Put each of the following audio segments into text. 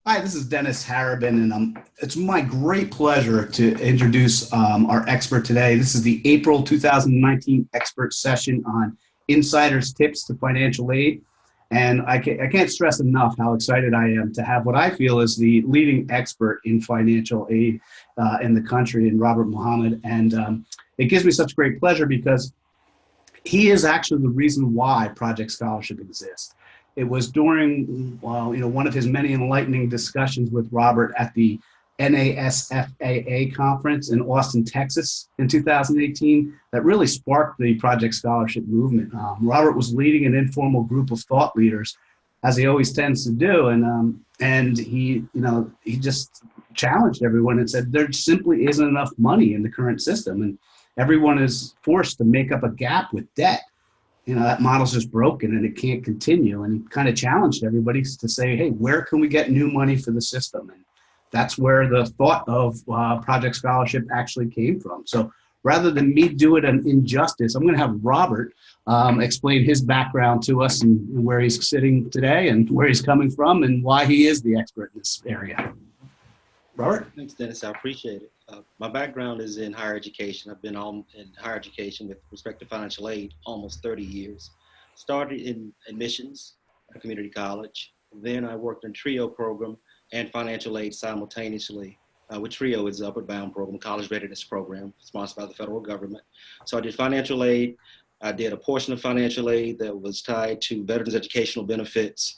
Hi, this is Dennis Harabin, and it's my great pleasure to introduce our expert today. This is the April 2019 expert session on insiders' tips to financial aid. And I can't stress enough how excited I am to have what I feel is the leading expert in financial aid in the country, in Robert Muhammad. And it gives me such great pleasure because he is actually the reason why Project Scholarship exists. It was during, well, one of his many enlightening discussions with Robert at the NASFAA conference in Austin, Texas in 2018 that really sparked the Project Scholarship movement. Robert was leading an informal group of thought leaders, as he always tends to do, and he just challenged everyone and said there simply isn't enough money in the current system, and everyone is forced to make up a gap with debt. That model's just broken and it can't continue. And he kind of challenged everybody to say, hey, where can we get new money for the system? And that's where the thought of Project Scholarship actually came from. So rather than me do it an injustice, I'm going to have Robert explain his background to us and where he's sitting today and where he's coming from and why he is the expert in this area. Robert? Thanks, Dennis. I appreciate it. My background is in higher education. I've been in higher education with respect to financial aid almost 30 years. Started in admissions at a community college. Then I worked in TRIO program and financial aid simultaneously. With TRIO is the Upward Bound program, college readiness program, sponsored by the federal government. So I did financial aid. I did a portion of financial aid that was tied to veterans educational benefits.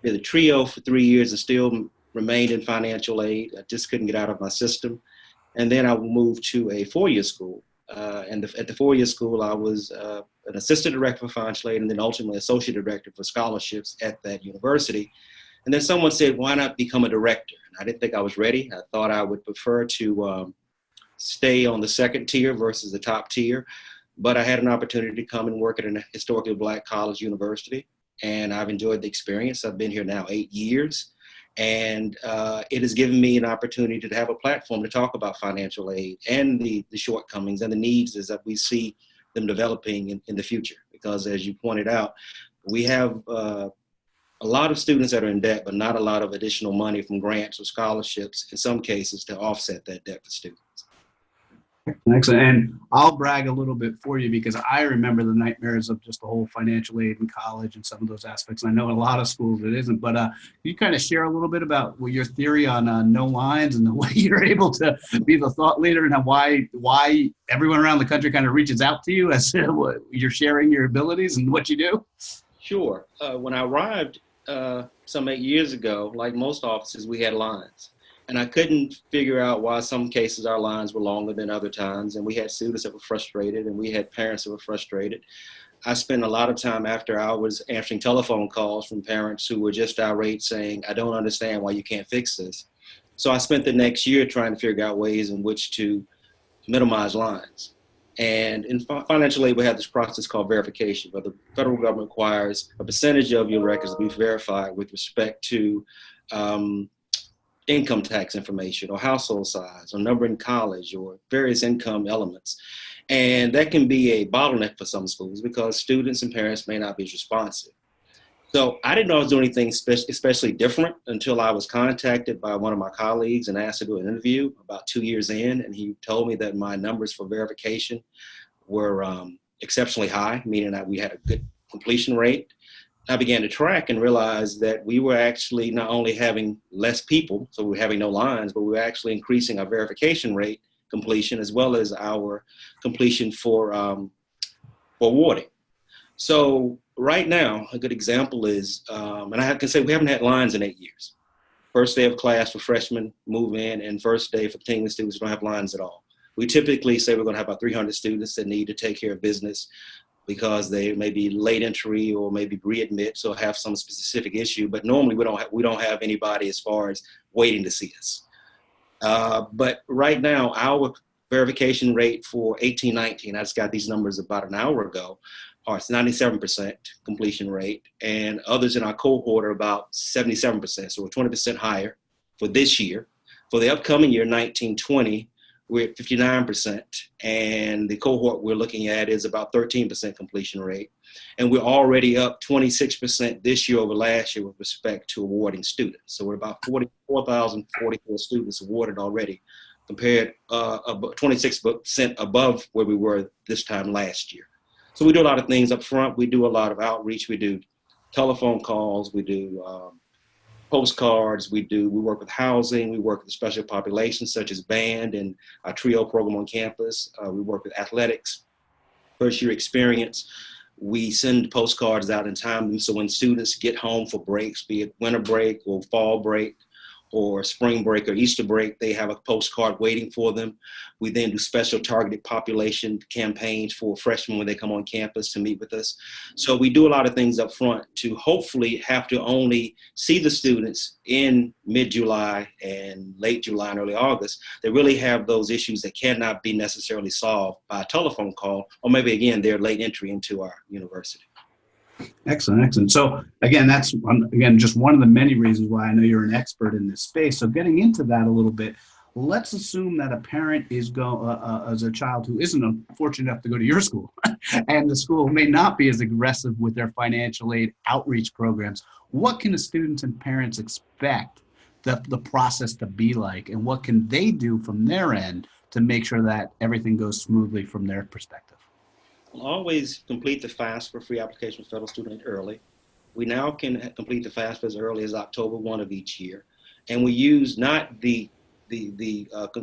Did the TRIO for 3 years and still remained in financial aid. I just couldn't get out of my system. And then I moved to a four-year school. At the four-year school, I was an assistant director for financial aid and then ultimately associate director for scholarships at that university. And then someone said, why not become a director? And I didn't think I was ready. I thought I would prefer to stay on the second tier versus the top tier. But I had an opportunity to come and work at a historically Black college university. And I've enjoyed the experience. I've been here now 8 years. And it has given me an opportunity to have a platform to talk about financial aid and the shortcomings and the needs as that we see them developing in the future. Because as you pointed out, we have a lot of students that are in debt, but not a lot of additional money from grants or scholarships, in some cases, to offset that debt for students. Excellent. And I'll brag a little bit for you because I remember the nightmares of just the whole financial aid in college and some of those aspects. And I know in a lot of schools it isn't, but can you kind of share a little bit about your theory on no lines and the way you're able to be the thought leader and why everyone around the country kind of reaches out to you as you're sharing your abilities and what you do? Sure. When I arrived some 8 years ago, like most offices, we had lines. And I couldn't figure out why some cases our lines were longer than other times. And we had students that were frustrated and we had parents that were frustrated. I spent a lot of time after hours answering telephone calls from parents who were just irate saying, I don't understand why you can't fix this. So I spent the next year trying to figure out ways in which to minimize lines. And in financial aid, we have this process called verification, where the federal government requires a percentage of your records to be verified with respect to income tax information or household size or number in college or various income elements. And that can be a bottleneck for some schools because students and parents may not be as responsive. So I didn't know I was doing anything especially different until I was contacted by one of my colleagues and asked to do an interview about 2 years in. And he told me that my numbers for verification were exceptionally high, meaning that we had a good completion rate. I began to track and realize that we were actually not only having less people, so we were having no lines, but we were actually increasing our verification rate completion as well as our completion for awarding. So right now, a good example is, and I can say we haven't had lines in 8 years. First day of class for freshmen move in and first day for continuing students don't have lines at all. We typically say we're going to have about 300 students that need to take care of business because they may be late entry or maybe readmit, so have some specific issue. But normally we don't have anybody as far as waiting to see us. But right now, our verification rate for 18-19, I just got these numbers about an hour ago, it's 97% completion rate, and others in our cohort are about 77%, so we're 20% higher for this year. For the upcoming year, 19-20, we're at 59%, and the cohort we're looking at is about 13% completion rate. And we're already up 26% this year over last year with respect to awarding students. So we're about 44,044 students awarded already, compared 26% above where we were this time last year. So we do a lot of things up front. We do a lot of outreach. We do telephone calls. We do postcards. We work with housing. We work with special populations such as band and our TRIO program on campus. We work with athletics, first year experience. We send postcards out in time. So when students get home for breaks, be it winter break or fall break or spring break or Easter break, they have a postcard waiting for them. We then do special targeted population campaigns for freshmen when they come on campus to meet with us. So we do a lot of things up front to hopefully have to only see the students in mid-July and late July and early August. They really have those issues that cannot be necessarily solved by a telephone call, or maybe again, their late entry into our university. Excellent, excellent. So again, that's just one of the many reasons why I know you're an expert in this space. So getting into that a little bit, let's assume that a parent is as a child who isn't fortunate enough to go to your school, and the school may not be as aggressive with their financial aid outreach programs. What can the students and parents expect the process to be like, and what can they do from their end to make sure that everything goes smoothly from their perspective? Always complete the FAFSA free application for federal student early. We now can complete the FAFSA as early as October 1 of each year. And we use not the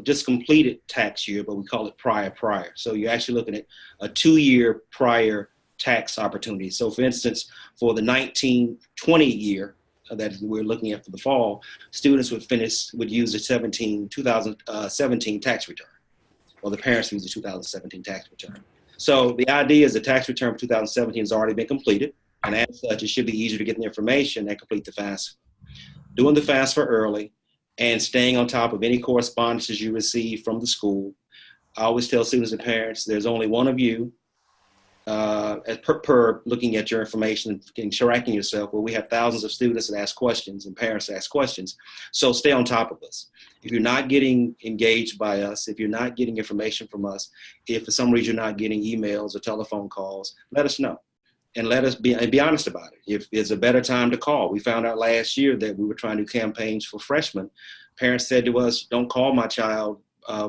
just completed tax year, but we call it prior. So you're actually looking at a 2-year prior tax opportunity. So for instance, for the 1920 year that we're looking at for the fall, students would use the 2017 tax return, or the parents use the 2017 tax return. So the idea is the tax return for 2017 has already been completed, and as such, it should be easier to get the information and complete the FAFSA. Doing the FAFSA early and staying on top of any correspondences you receive from the school. I always tell students and parents, there's only one of you per looking at your information and tracking yourself, where we have thousands of students that ask questions and parents that ask questions. So stay on top of us. If you're not getting engaged by us, if you're not getting information from us, if for some reason you're not getting emails or telephone calls, let us know. And let us be honest about it. If it's a better time to call. We found out last year that we were trying to do campaigns for freshmen. Parents said to us, don't call my child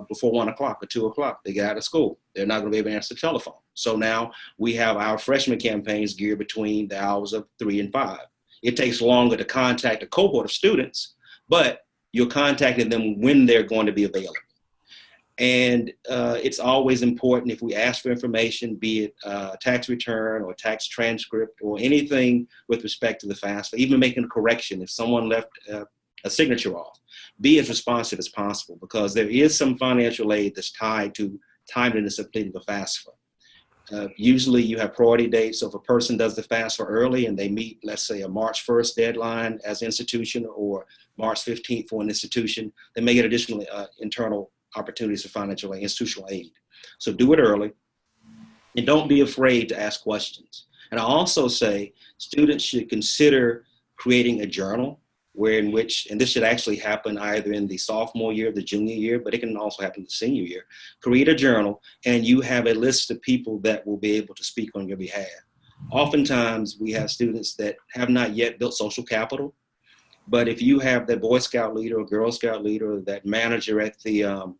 before 1 o'clock or 2 o'clock. They get out of school. They're not going to be able to answer the telephone. So now we have our freshman campaigns geared between the hours of 3 and 5. It takes longer to contact a cohort of students, but you're contacting them when they're going to be available. And it's always important, if we ask for information, be it tax return or tax transcript or anything with respect to the FAFSA, even making a correction if someone left a signature off, be as responsive as possible, because there is some financial aid that's tied to timeliness of completing the FAFSA. Usually you have priority dates. So if a person does the FAFSA early and they meet, let's say, a March 1st deadline as an institution or March 15th for an institution, they may get additional internal opportunities for financial aid, institutional aid. So do it early, and don't be afraid to ask questions. And I also say students should consider creating a journal and this should actually happen either in the sophomore year, the junior year, but it can also happen the senior year. Create a journal, and you have a list of people that will be able to speak on your behalf. Oftentimes we have students that have not yet built social capital, but if you have that Boy Scout leader or Girl Scout leader, or that manager at the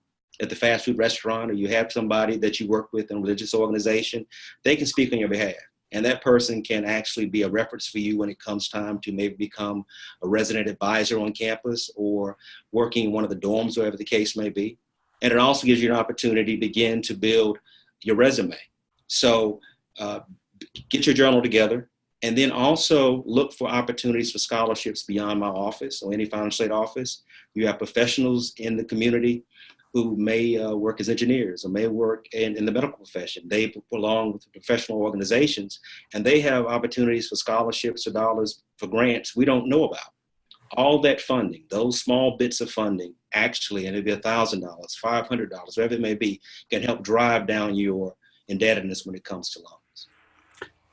fast food restaurant, or you have somebody that you work with in a religious organization, they can speak on your behalf. And that person can actually be a reference for you when it comes time to maybe become a resident advisor on campus or working in one of the dorms, wherever the case may be. And it also gives you an opportunity to begin to build your resume. So get your journal together, and then also look for opportunities for scholarships beyond my office or any financial aid office. You have professionals in the community who may work as engineers or may work in the medical profession. They belong with professional organizations, and they have opportunities for scholarships or dollars for grants we don't know about. All that funding, those small bits of funding, actually, and it'd be $1,000, $500, whatever it may be, can help drive down your indebtedness when it comes to loans.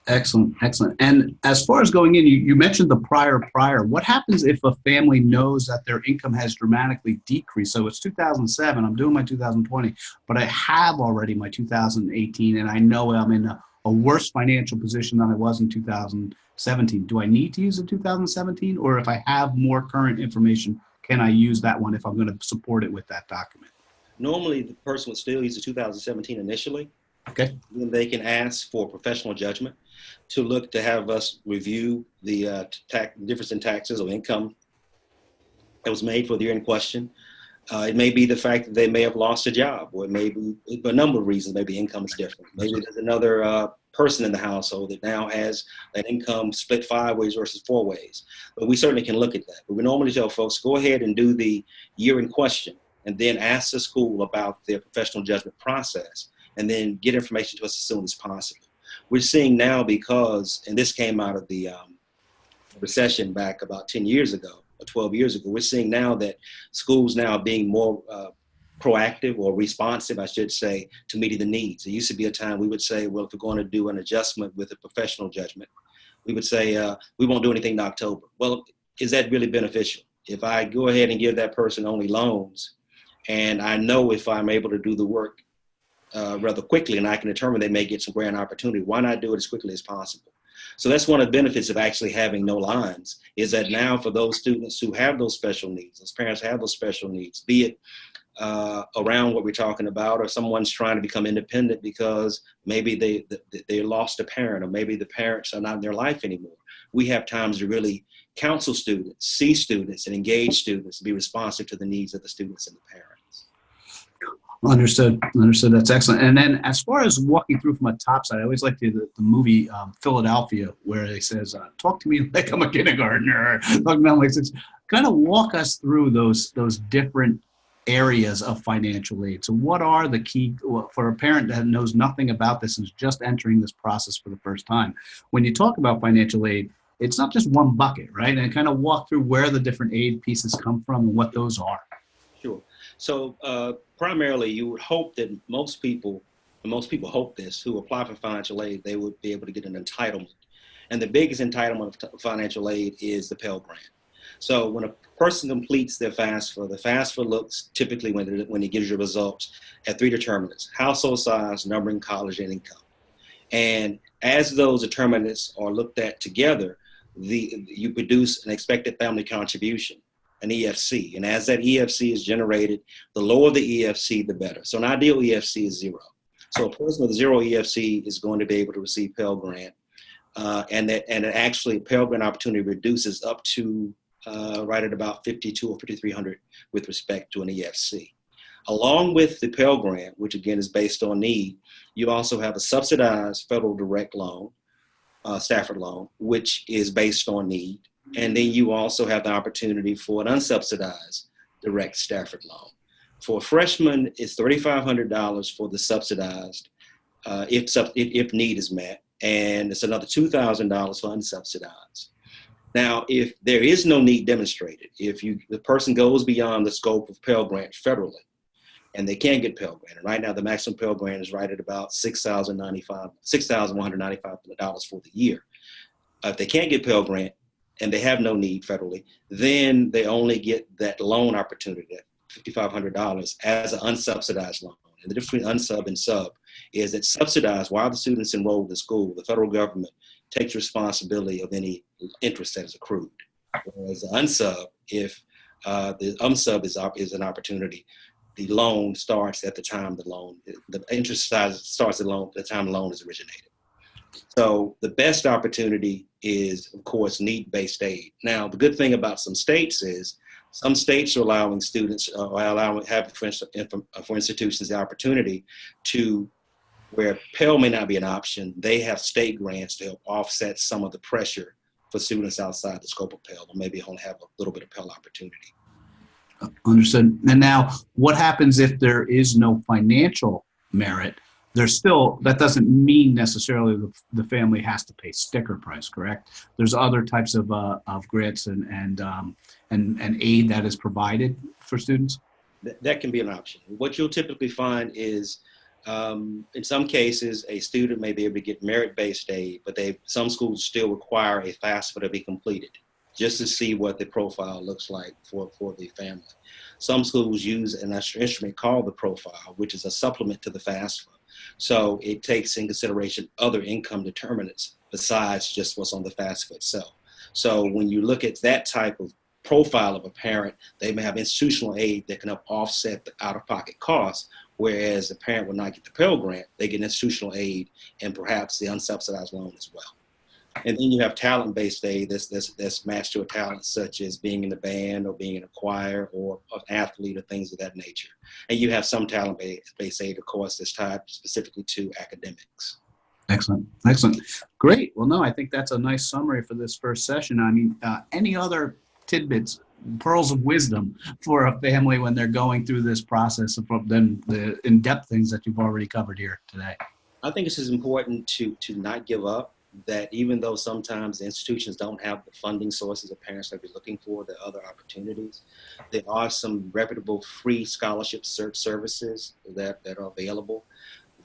Excellent, excellent. And as far as going in, you mentioned the prior. What happens if a family knows that their income has dramatically decreased? So it's 2007, I'm doing my 2020, but I have already my 2018, and I know I'm in a worse financial position than I was in 2017. Do I need to use the 2017? Or if I have more current information, can I use that one if I'm going to support it with that document? Normally, the person would still use the 2017 initially. Okay. Then they can ask for professional judgment to look to have us review the difference in taxes or income that was made for the year in question. It may be the fact that they may have lost a job, or it may be a number of reasons. Maybe income is different. Maybe there's another person in the household that now has that income split 5 ways versus 4 ways. But we certainly can look at that. But we normally tell folks, go ahead and do the year in question, and then ask the school about their professional judgment process, and then get information to us as soon as possible. We're seeing now, because, and this came out of the recession back about 10 years ago, or 12 years ago, we're seeing now that schools now are being more proactive or responsive, I should say, to meeting the needs. There used to be a time we would say, well, if we're going to do an adjustment with a professional judgment, we would say, we won't do anything in October. Well, is that really beneficial? If I go ahead and give that person only loans, and I know if I'm able to do the work rather quickly, and I can determine they may get some grant opportunity, why not do it as quickly as possible? So that's one of the benefits of actually having no lines, is that now for those students who have those special needs, those parents have those special needs, be it around what we're talking about, or someone's trying to become independent because maybe they lost a parent, or maybe the parents are not in their life anymore. We have times to really counsel students, see students, and engage students, and be responsive to the needs of the students and the parents. Understood. That's excellent. And then as far as walking through from a top side, I always like the movie Philadelphia, where it says, talk to me like I'm a kindergartner. Talk about like this. Kind of walk us through those different areas of financial aid. So what are the key, for a parent that knows nothing about this and is just entering this process for the first time? When you talk about financial aid, it's not just one bucket, right? And kind of walk through where the different aid pieces come from and what those are. Sure. So primarily, you would hope that most people hope this, who apply for financial aid, they would be able to get an entitlement. And the biggest entitlement of financial aid is the Pell Grant. So when a person completes their FAFSA, the FAFSA looks typically, when it gives you results, at 3 determinants: household size, number in college, and income. And as those determinants are looked at together, you produce an expected family contribution, an EFC. And as that EFC is generated, the lower the EFC, the better. So an ideal EFC is 0. So a person with 0 EFC is going to be able to receive Pell Grant. And actually Pell Grant opportunity reduces up to right at about 5,200 or 5,300 with respect to an EFC. Along with the Pell Grant, which again is based on need, you also have a subsidized federal direct loan, Stafford loan, which is based on need. And then you also have the opportunity for an unsubsidized direct Stafford loan. For a freshman, it's $3,500 for the subsidized, if need is met, and it's another $2,000 for unsubsidized. Now, if there is no need demonstrated, if the person goes beyond the scope of Pell Grant federally, and they can't get Pell Grant, and right now the maximum Pell Grant is right at about $6,195 for the year. If they can't get Pell Grant and they have no need federally, then they only get that loan opportunity, that $5,500, as an unsubsidized loan. And the difference between unsub and sub is that subsidized, while the student's enrolled in school, the federal government takes responsibility of any interest that is accrued. Whereas the unsub, if the unsub is an opportunity, the loan starts at the time the interest size starts at the time the loan is originated. So the best opportunity is, of course, need-based aid. Now, the good thing about some states is some states are allowing students, for institutions, the opportunity to, where Pell may not be an option, they have state grants to help offset some of the pressure for students outside the scope of Pell, or maybe only have a little bit of Pell opportunity. Understood. And now, what happens if there is no financial merit? There's still, that doesn't mean necessarily the family has to pay sticker price, correct? There's other types of grants and aid that is provided for students? That can be an option. What you'll typically find is In some cases, a student may be able to get merit-based aid, but some schools still require a FAFSA to be completed just to see what the profile looks like for the family. Some schools use an instrument called the profile, which is a supplement to the FAFSA. So it takes in consideration other income determinants besides just what's on the FAFSA itself. So when you look at that type of profile of a parent, they may have institutional aid that can help offset the out-of-pocket costs, whereas the parent will not get the Pell Grant, they get institutional aid and perhaps the unsubsidized loan as well. And then you have talent-based aid that's matched to a talent such as being in the band or being in a choir or an athlete or things of that nature. And you have some talent-based aid, of course, that's tied specifically to academics. Excellent. Excellent. Great. Well, no, I think that's a nice summary for this first session. I mean, any other tidbits, pearls of wisdom for a family when they're going through this process of then the in-depth things that you've already covered here today? I think it's important to not give up, that even though sometimes the institutions don't have the funding sources that parents might be looking for, there are other opportunities. There are some reputable free scholarship search services that are available.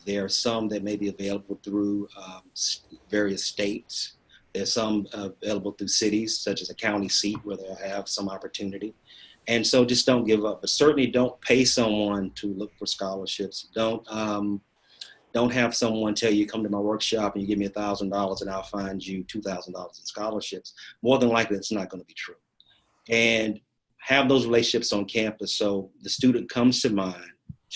There are some that may be available through various states. There's some available through cities, such as a county seat, where they'll have some opportunity. And so just don't give up, but certainly don't pay someone to look for scholarships. Don't have someone tell you, come to my workshop and you give me $1,000 and I'll find you $2,000 in scholarships. More than likely, it's not going to be true. And have those relationships on campus so the student comes to mind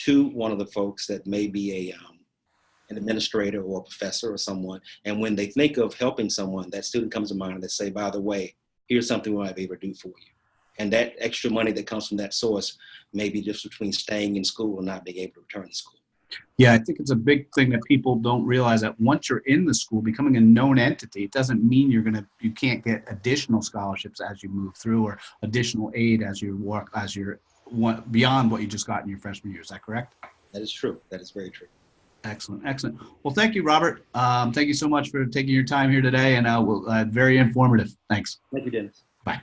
to one of the folks that may be an administrator or a professor or someone. And when they think of helping someone, that student comes to mind and they say, by the way, here's something we might be able to do for you. And that extra money that comes from that source may be just between staying in school and not being able to return to school. Yeah, I think it's a big thing that people don't realize, that once you're in the school, becoming a known entity, it doesn't mean you can't get additional scholarships as you move through, or additional aid as you work, beyond what you just got in your freshman year. Is that correct? That is true. That is very true. Excellent. Excellent. Well, thank you, Robert. Thank you so much for taking your time here today, and very informative. Thanks. Thank you, Dennis. Bye.